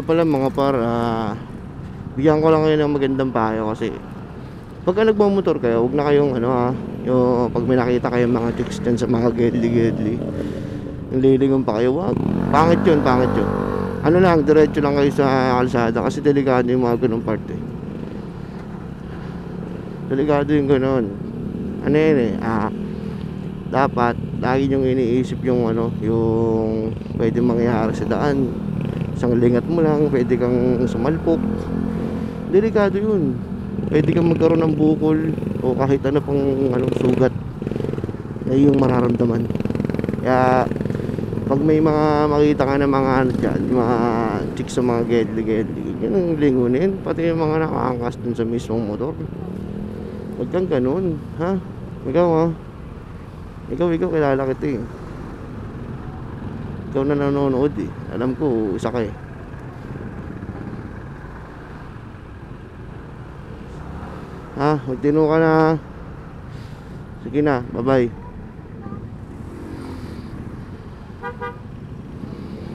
nga pala mga par, bigyan ko lang kayo ng magandang payo kasi pagka nagmamotor kayo, huwag na kayong yung pag may nakita kayong mga chicks dyan sa mga gedli-gedli, yung lilingon pa kayo, wag. Pangit yun, pangit yun. Ano lang, diretso lang kayo sa kalsada kasi delikado yung mga ganung part eh. Delikado yung ganun. Ano yun eh, dapat lagi nyong iniisip yung yung pwede mangyari sa daan. Isang lingat mo lang, pwede kang sumalpok. Delikado yun. Pwede kang magkaroon ng bukol o kahit ano pang sugat na yung mararamdaman. Kaya pag may mga makita ka na mga dyan, mga chicks sa mga gedli-gedli, yun ang lingunin, pati yung mga nakaangkas dun sa mismong motor. Huwag kang ganun, ha? Ikaw kilala kita eh. Ikaw na nanonood eh. Alam ko, isa ka eh. Ha? Magtino ka na. Sige na, bye bye.